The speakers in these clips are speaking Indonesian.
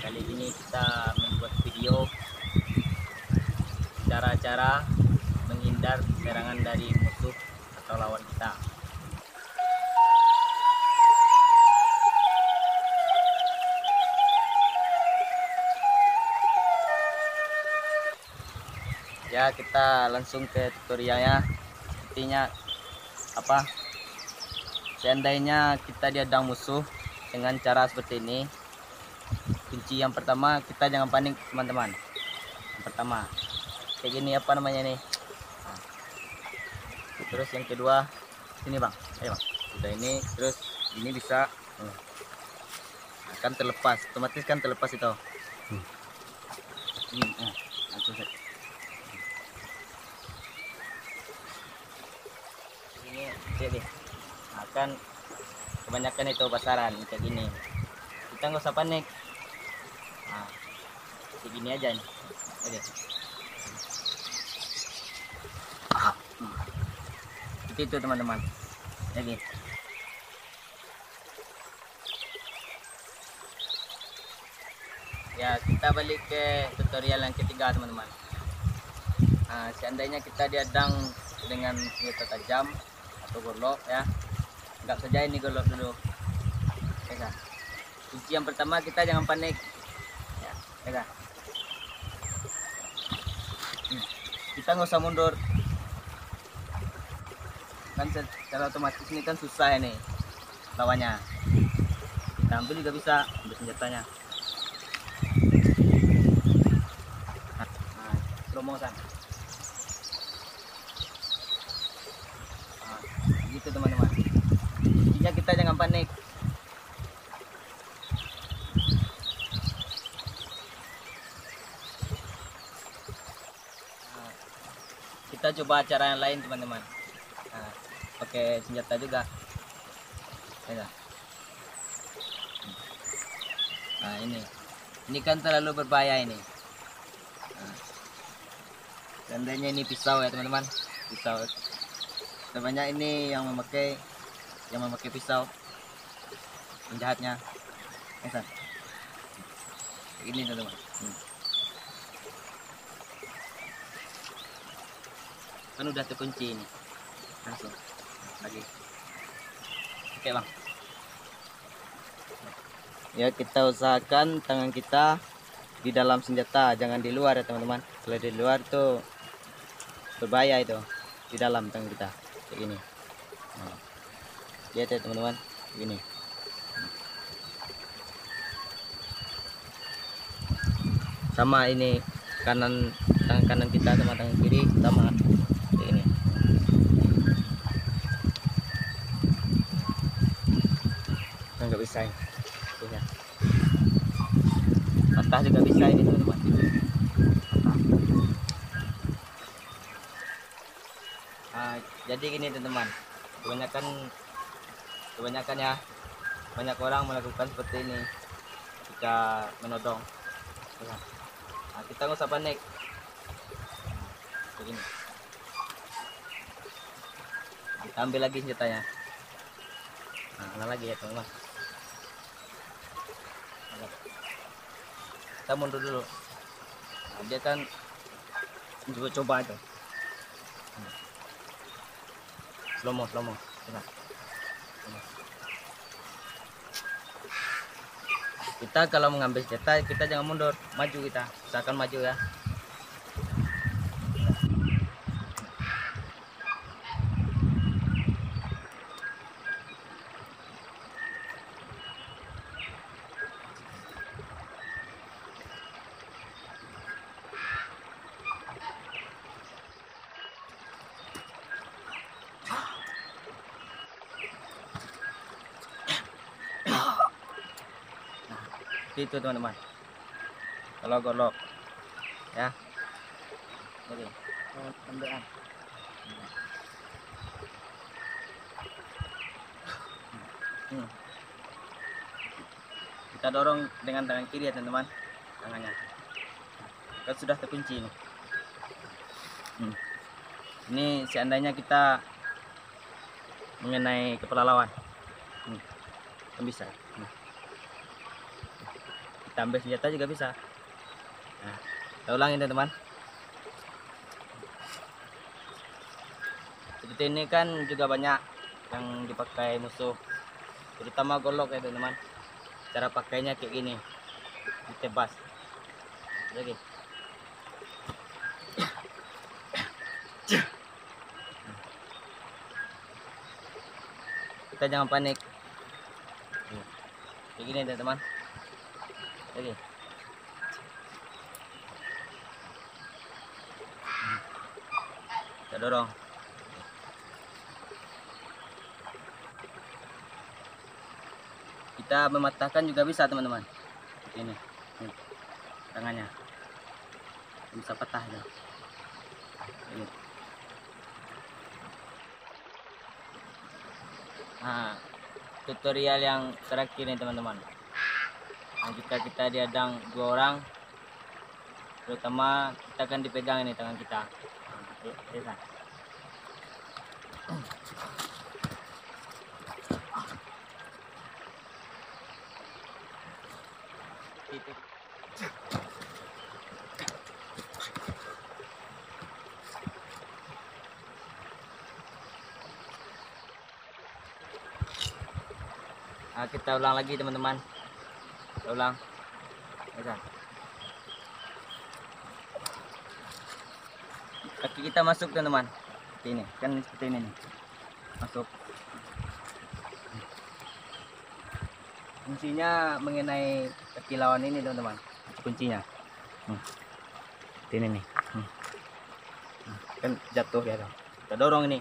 Kali ini kita membuat video cara-cara menghindar serangan dari musuh atau lawan kita. Ya, kita langsung ke tutorialnya. Intinya apa? Seandainya kita dihadang musuh dengan cara seperti ini, kunci yang pertama, kita jangan panik teman-teman. Yang pertama kayak gini, apa namanya nih. Nah, terus yang kedua sini bang, ayo bang, udah ini. Terus ini bisa akan terlepas, otomatis kan terlepas itu. Langsung set. Ini jadi akan kebanyakan itu pasaran kayak gini, kita nggak usah panik. Nah, kayak gini aja nih. Oke. Itu teman-teman. Jadi ya, kita balik ke tutorial yang ketiga teman-teman. Nah, seandainya kita dihadang dengan senjata tajam atau golok ya, nggak saja ini golok dulu ya kan? Kunci yang pertama, kita jangan panik ya kan? Kita nggak usah mundur kan, secara otomatis ini kan susah ini lawannya. Kita ambil juga bisa, ambil senjatanya. Nah, promosan. Nah, gitu teman-teman. Intinya kita jangan panik. Nah, kita coba cara yang lain teman-teman. Nah, pakai senjata juga ya. Nah, ini kan terlalu berbahaya ini. Nah, seandainya ini pisau ya teman-teman, pisau. Sebanyak ini yang memakai pisau penjahatnya ya, ini teman-teman. Kan udah terkunci ini, langsung lagi. Oke bang, ya kita usahakan tangan kita di dalam senjata, jangan di luar ya teman-teman. Kalau di luar tuh berbahaya, itu di dalam tangan kita kayak gini. Nah, lihat ya teman-teman, gini. Sama ini, tangan kanan kita sama tangan kiri sama kayak gini. Nggak bisa ini. Patah juga bisa ini teman-teman. Nah, jadi gini teman-teman, kebanyakan ya, banyak orang melakukan seperti ini ketika menodong. Nah, kita nggak usah panik. Begini, kita ambil lagi senjatanya. Nah, lagi ya teman-teman. Kita mundur dulu. Nah, dia kan coba itu. Slow mo. Kita kalau mengambil senjata, kita jangan mundur, maju kita. Usahakan maju ya. Itu teman-teman, kalau golok ya. Oke, ambilan. Kita dorong dengan tangan kiri ya teman-teman, tangannya kan sudah terkunci ini. Ini seandainya kita mengenai kepala lawan, kan bisa. kita ambil senjata juga bisa. Nah, kita ulangin teman-teman. Seperti ini kan juga banyak yang dipakai musuh, terutama golok ya teman-teman. Cara pakainya kayak gini, ditebas lagi. Kita jangan panik, kayak gini teman-teman. Lagi. Kita dorong. Kita mematahkan juga bisa teman-teman. Ini tangannya bisa patah ya. Ini. Nah, tutorial yang terakhir nih teman-teman. Nah, jika kita diadang 2 orang, terutama kita akan dipegang ini tangan kita. Nah, itu. Nah, kita ulang lagi teman-teman. Kita ulang. Ya, kaki kita masuk teman-teman. Seperti ini, kan seperti ini nih. Masuk. Kuncinya mengenai kaki lawan ini teman-teman. Kuncinya. Ini nih. Kan jatuh ya. Kita dorong ini.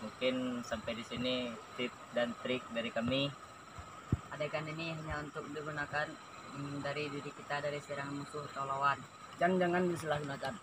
Mungkin sampai di sini tips dan trik dari kami. Adegan ini hanya untuk digunakan dari diri kita dari serangan musuh atau lawan. Jangan disalahgunakan.